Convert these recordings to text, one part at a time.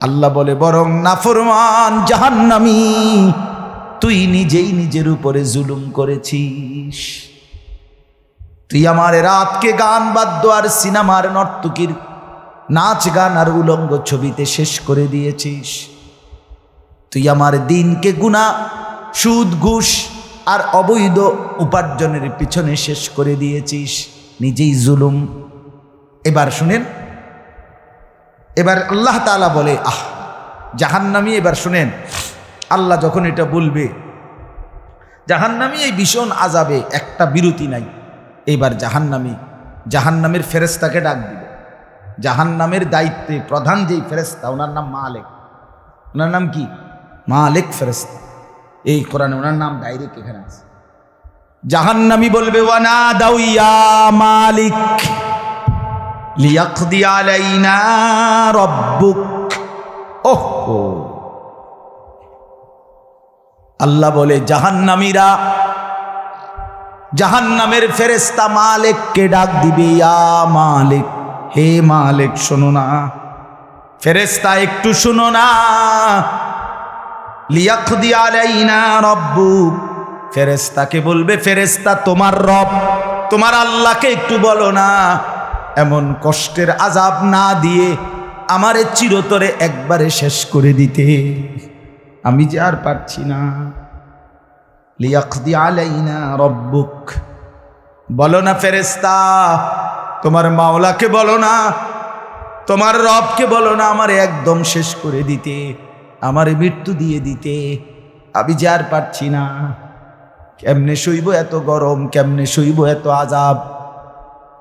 আল্লাহ বলে, বরং নাফরমান জাহান্নামী, তুই নিজেই নিজের উপরে জুলুম করেছিস। তুই আমার রাতকে গান বাদ্য আর সিনেমার নর্তকীর নাচ গান আর উলঙ্গ ছবিতে শেষ করে দিয়েছিস। তুই আমার দিনকে গুনাহ, সুদ, ঘুষ আর অবৈধ উপার্জনের পিছনে শেষ করে দিয়েছিস, নিজেই জুলুম। এবার শুনেন, এবার আল্লাহ তাআলা বলে, জাহান্নামী, এবার শুনেন, আল্লাহ যখন এটা বলবে, জাহান্নামী এই ভীষণ আযাবে একটা বিরতি নাই। এবার জাহান্নামের ফেরেশতাকে ডাক দিবে। জাহান্নামের দায়িত্বে প্রধান যেই ফেরেশতা, ওনার নাম মালিক। ওনার নাম কি? মালিক ফেরেশতা। এই কোরআনে ওনার নাম ডাইরেক্ট এখানে আছে। জাহান্নামী বলবে, ওয়ানাদাউ ইয়া মালিক লিয়াকদি আলাইনা রাব্বুক। ওহো, আল্লাহ বলে, জাহান্নামীরা, জাহান্নামের ফেরেশতা মালিককে ডাক দিবে, ইয়া মালিক, হে মালিক, শোনো না। ফেরেশতা একটু শোনো না। লিয়াকদি আলাইনা রাব্বুক, ফেরেশতাকে বলবে, ফেরেশতা তোমার রব, তোমার আল্লাহকে একটু বলো না এমন কষ্টের আযাব না দিয়ে আমারে চিরতরে একবারে শেষ করে দিতে, আমি যে আর পারছি না। লিয়াকদি আলাইনা রাব্বুক, বলো না ফেরেশতা, তোমার মাওলাকে বলো না, তোমার রবকে বলো না আমারে একদম শেষ করে দিতে, আমারে মৃত্যু দিয়ে দিতে, আমি যে আর পারছি না। কেমনে সইব এত গরম, কেমনে সইব এত আযাব?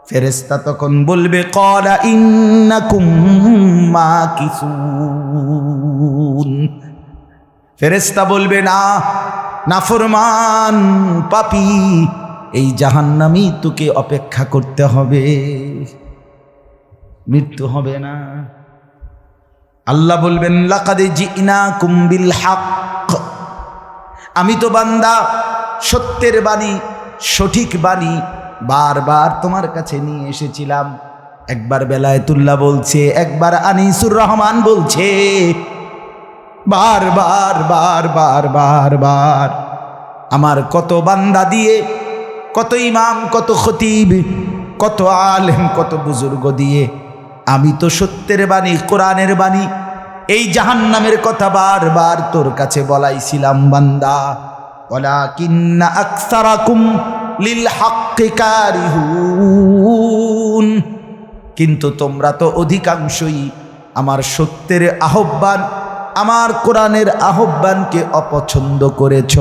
ফেরেশতা তখন বলবে, ক্বালা ইন্নাকুম মাকিসুন। ফেরেশতা বলবে, না নাফরমান পাপী, এই জাহান্নামী তোকে অপেক্ষা করতে হবে, মৃত্যু হবে না। আল্লাহ বলবেন, লাকাদ জিনাকুম বিল হক, আমি তো বান্দা সত্যের বাণী, সঠিক বাণী বারবার তোমার কাছে নিয়ে এসেছিলাম। একবার বেলায়েতুল্লাহ বলছে, একবার আনিসুর রহমান বলছে, বারবার বারবার বারবার আমার কত বান্দা দিয়ে, কত ইমাম, কত খতিব, কত আলেম, কত বুজুর্গ দিয়ে আমি তো সত্যের বাণী, কোরআনের বাণী, এই জাহান্নামের কথা বারবার তোর কাছে বলাইছিলাম বান্দা। ওয়ালাকিন্না আকসারাকুম লিল হাক্কি কারিহুন, কিন্তু তোমরা তো অধিকাংশই আমার সত্যের আহ্বান, আমার কোরআনের আহ্বানকে অপছন্দ করেছ।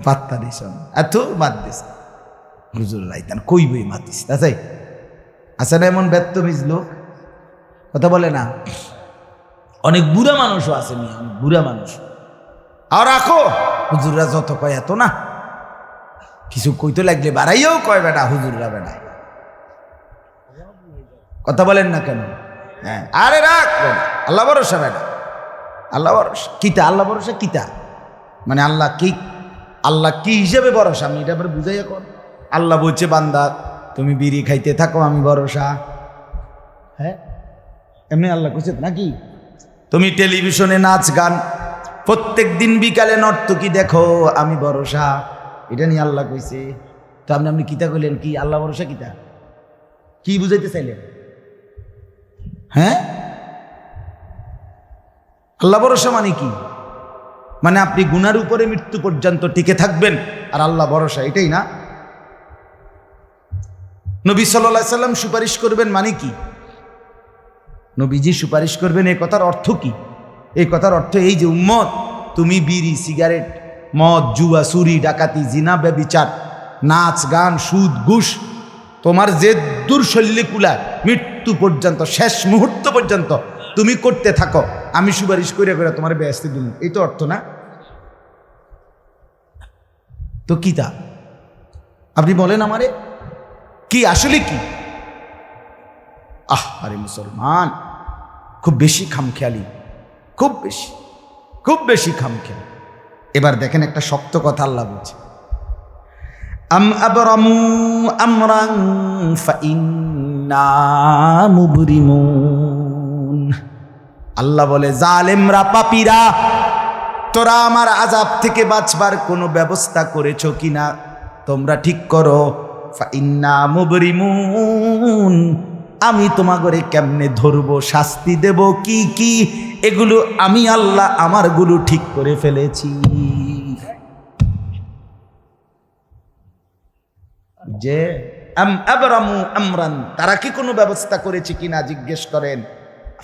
পাত্তা দিস এত বাদ দিস, হুজুর রাইতান কই বই মাতিস, তাই আছে না এমন ব্যর্থমিজ লোক, কথা বলে না। অনেক বুড়া মানুষও আছে, অনেক বুড়া মানুষ। আর রাখো, হুজুররা যত কয় এত না, কিছু কইতে লাগলে বাড়াইয়াও কয় বেটা, হুজুররা বেটা, কথা বলেন না কেন? হ্যাঁ, আরে রাখ বেটা, আল্লাহ ভরসা বেটা, আল্লাহ ভরসা কিতা, আল্লাহ ভরসা কিতা মানে আল্লাহ কি, আল্লাহ কি হিসেবে ভরসা, আমি এটা আবার বুঝাই এখন। আল্লাহ বলছে, বান্দা তুমি বিড়ি খাইতে থাকো, আমি ভরসা। হ্যাঁ, এমনি আল্লাহ কইছে নাকি? তুমি টেলিভিশনে নাচ গান প্রত্যেক দিন বিকালে নর্তকী দেখো, আমি ভরসা, এটা নিয়ে আল্লাহ কইছে। তো আপনি কিতা কইলেন? কি আল্লাহ ভরসা কিতা, কি বুঝাইতে চাইলেন? হ্যাঁ, আল্লাহ ভরসা মানে কি? মানে আপনি গুনার উপরে মৃত্যু পর্যন্ত টিকে থাকবেন আর আল্লাহ ভরসা, এটাই না? নবী সাল্লাল্লাহু আলাইহি সাল্লাম সুপারিশ করবেন মানে কি? নবীজি সুপারিশ করবেন, এই কথার অর্থ কি? এই কথার অর্থ এই যে, উম্মত তুমি বিড়ি, সিগারেট, মদ, জুয়া, চুরি, ডাকাতি, জিনা, ব্যভিচার, নাচ গান, সুদ, ঘুষ, তোমার যে দুর্শল্যে কুলায় মৃত্যু পর্যন্ত, শেষ মুহূর্ত পর্যন্ত তুমি করতে থাকো, আমি সুপারিশ করে করে তোমার বেহেশতে দিব। এই তো অর্থ না? তো কি তা আপনি বলেন আমারে, কি আসলে কি? আরে মুসলমান, খুব বেশি খামখেয়ালি, খুব বেশি খামখেয়ালি। এবার দেখেন একটা শক্ত কথা আল্লাহ বলছে, আম আবরামু আমরান ফাইন্না মুবরিমুন। আল্লাহ বলে, জালেমরা, পাপীরা, তোরা আমার আযাব থেকে বাঁচবার কোনো ব্যবস্থা করেছো কিনা তোমরা ঠিক করো। ফাইন্না মুবরিমুন, আমি তোমাগরে কেমনে ধরবো, শাস্তি দেব কি কি, এগুলো আমি আল্লাহ আমারগুলো ঠিক করে ফেলেছি। যে আবরামু আমরান, তারা কি কোনো ব্যবস্থা করেছে কিনা জিজ্ঞেস করেন।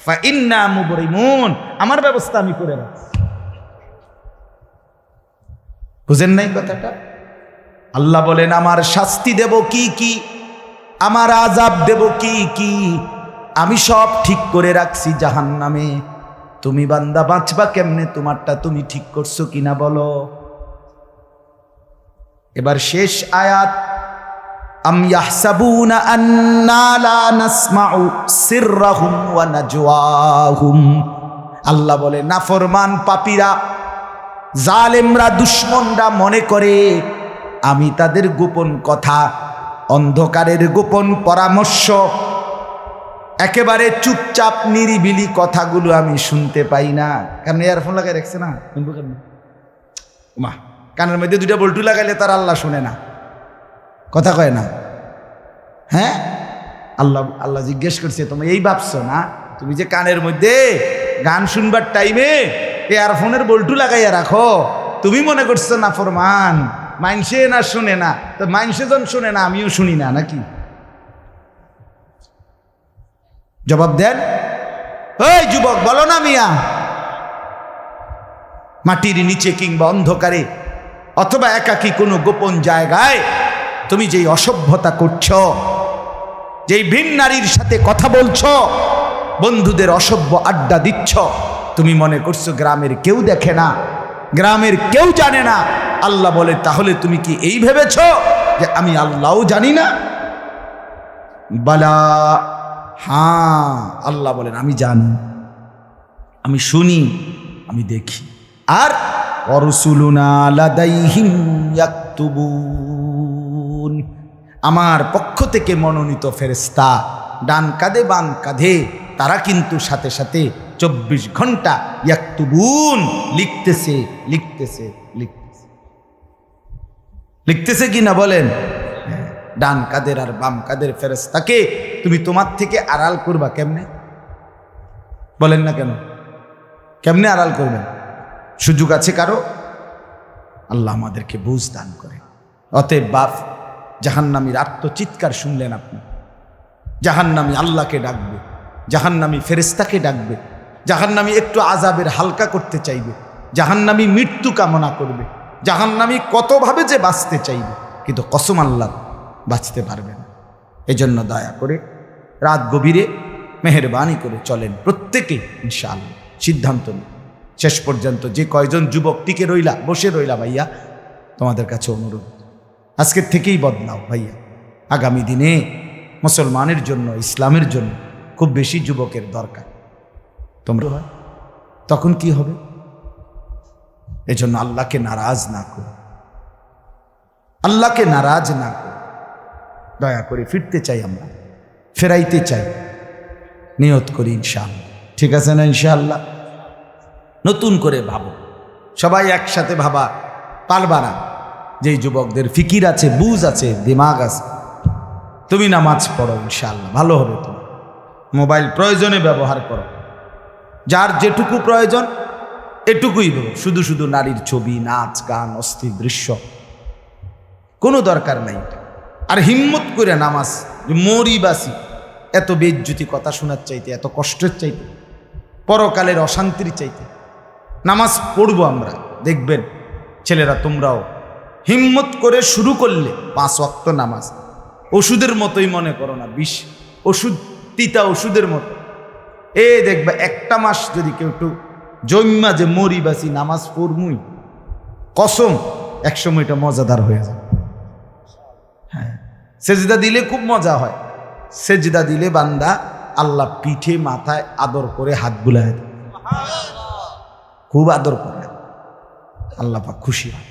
ফাইন্না মুবরিমুন, আমার ব্যবস্থা আমি করে রাখছি। বুঝেন নাই কথাটা? আল্লাহ বলেন, আমার শাস্তি দেব কি কি, আমার আযাব দেব কি কি, আমি সব ঠিক করে রাখছি জাহান্নামে। তুমি বান্দা বাঁচবা কেমনে, তোমারটা তুমি ঠিক করছো কিনা বলো। এবার শেষ আয়াত, আম ইয়াহসাবুনা আন্না লা নাসমাউ সিররাহুম ওয়া নাজওয়াহুম। আল্লাহ বলে, নাফরমান পাপীরা, জালেমরা, দুশমনরা মনে করে আমি তাদের গোপন কথা, অন্ধকারের গোপন পরামর্শ, একেবারে চুপচাপ নিরিবিলি কথাগুলো আমি শুনতে পাই না। কারণ ইয়ারফোন লাগাই রাখছে না, শুনবো কেন? মা, কানের মধ্যে দুইটা বল্টু লাগাইলে তার আল্লাহ শুনে না, কথা কয় না। হ্যাঁ, আল্লাহ জিজ্ঞেস করছে, তুমি এই ভাবছো না তুমি যে কানের মধ্যে গান শুনবার টাইমে ইয়ারফোনের বল্টু লাগাইয়া রাখো, তুমি মনে করছো না ফরমান মাইনসে না শুনে না, তো মাইনসে যখন শুনে না আমিও শুনি না নাকি? জবাব দেন, ওই যুবক বলো না মিয়া, মাটির নিচে কিংবা অন্ধকারে অথবা একাকী কোনো গোপন জায়গায় তুমি যেই অসভ্যতা করছো, যেই ভিন নারীর সাথে কথা বলছো, বন্ধুদের অসভ্য আড্ডা দিচ্ছ, তুমি মনে করছো গ্রামের কেউ দেখে না, গ্রামের কেউ জানে না। আল্লাহ বলে, তাহলে তুমি কি এই ভেবেছ যে আমি আল্লাহও জানি না? বালা, হ্যাঁ, আল্লাহ বলেন আমি জানি, আমি শুনি, আমি দেখি। আর অরসুলুনা লাদাইহিম ইয়াকতুবুন, আমার পক্ষ থেকে মনোনীত ফেরেশতা ডান কাঁধে বাম কাঁধে, তারা কিন্তু সাথে সাথে 24 ঘন্টা ইয়াকতুবুন, লিখতেছে লিখতেছে লিখতেছে লিখতেছে কি না বলেন? ডান কাদের আর বাম কাদের ফেরেশতাকে তুমি তোমার থেকে আড়াল করবা কেমনে? বলেন না কেন? কেমনে আড়াল করবেন? সুযোগ আছে কারো? আল্লাহ আমাদেরকে বুঝ দান করে। অতএব বাপ, জাহান্নামীর আত্মচিৎকার শুনলেন আপনি, জাহান্নামী আল্লাহকে ডাকবে, জাহান্নামী ফেরেশতাকে ডাকবে, জাহান্নামী একটু আযাবের হালকা করতে চাইবে, জাহান্নামী মৃত্যু কামনা করবে, জাহান্নামী কতভাবে যে বাঁচতে চাইবে, কিন্তু কসম আল্লাহ বাঁচতে পারবে না। এজন্য দয়া করে রাত গভীরে মেহেরবানি করে চলেন প্রত্যেকে, ইনশাআল্লাহ সিদ্ধান্ত নিন। শেষ পর্যন্ত যে কয়জন যুবক টিকে রইলা, বসে রইলা, ভাইয়া তোমাদের কাছে অনুরোধ, আজকের থেকেই বদলাও ভাইয়া। আগামী দিনে মুসলমানের জন্য, ইসলামের জন্য খুব বেশি যুবকের দরকার। তোমরা তখন কি হবে? এজন্য আল্লাহকে নারাজ না করো, আল্লাহকে নারাজ না করো। দয়া করে ফিরতে চাই, আমরা ফেরাইতে চাই, নিয়ত করি ইনশাআল্লাহ। ঠিক আছে না? ইনশাআল্লাহ নতুন করে ভাবো, সবাই একসাথে ভাবা পারবা না। যেই যুবকদের ফিকির আছে, বুঝ আছে, দিমাগ আছে, তুমি নামাজ পড়ো, ইনশাআল্লাহ ভালো হবে। তুমি মোবাইল প্রয়োজনে ব্যবহার করো, যার যেটুকু প্রয়োজন এটুকুই দেবো। শুধু শুধু নারীর ছবি, নাচ, গান, অস্থির দৃশ্য কোনো দরকার নাই। আর হিম্মত করে নামাজ, মরি বাসি, এত বেজ্জুতি কথা শোনার চাইতে, এত কষ্টের চাইতে, পরকালের অশান্তির চাইতে নামাজ পড়বো আমরা। দেখবেন ছেলেরা, তোমরাও হিম্মত করে শুরু করলে 5 ওয়াক্ত নামাজ ওষুধের মতোই মনে করো না, বিষ ওষুধ, তিতা ওষুধের মতো। দেখবা একটা মাস যদি কেউ একটু জন্মা যে মরি বাসি নামাজ পড়মুই, কসম একসময় এটা মজাদার হয়ে যায়। হ্যাঁ, সেজদা দিলে খুব মজা হয়। সেজদা দিলে বান্দা আল্লাহ পিঠে মাথায় আদর করে হাত বুলায় দেয়, খুব আদর করে, আল্লাহ পাক খুশি হয়,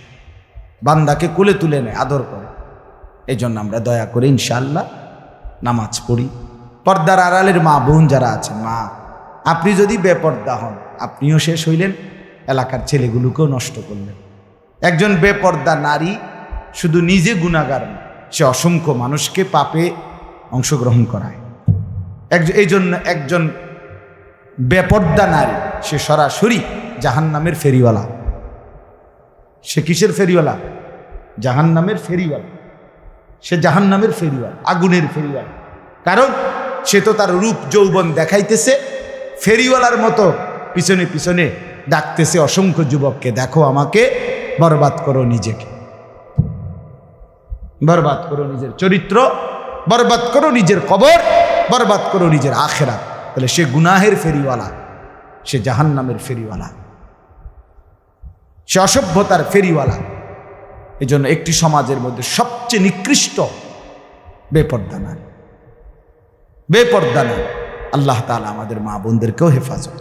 বান্দাকে কোলে তুলে নেয়, আদর করে। এই জন্য আমরা দয়া করে ইনশাআল্লাহ নামাজ পড়ি। পর্দার আড়ালের মা বোন যারা আছেন, মা আপনি যদি বেপর্দা হন, আপনিও শেষ হইলেন, এলাকার ছেলেগুলোকেও নষ্ট করলেন। একজন বেপর্দা নারী শুধু নিজে গুনাহগার না, সে অসংখ্য মানুষকে পাপে অংশগ্রহণ করায়। এই জন্য একজন বেপর্দা নারী সে সরাসরি জাহান্নামের ফেরিওয়ালা। সে কিসের ফেরিওয়ালা? জাহান্নামের ফেরিওয়ালা। সে জাহান্নামের ফেরিওয়ালা, আগুনের ফেরিওয়ালা। কারণ সে তো তার রূপ যৌবন দেখাইতেছে, ফেরিওয়ালার মতো পিছনে পিছনে ডাকতেছে অসংখ্য যুবককে, দেখো আমাকে, বরবাদ করো নিজেকে, বরবাদ করো নিজের চরিত্র, বরবাদ করো নিজের কবর, বরবাদ করো নিজের আখেরাত। তাহলে সে গুনাহের ফেরিওয়ালা, সে জাহান্নামের ফেরিওয়ালা, সে অসভ্যতার ফেরিওয়ালা। এই জন্য একটি সমাজের মধ্যে সবচেয়ে নিকৃষ্ট বেপর্দা নারী, বেপর্দা নারী। আল্লাহ তাআলা আমাদের মা বোনদেরকেও হেফাজত।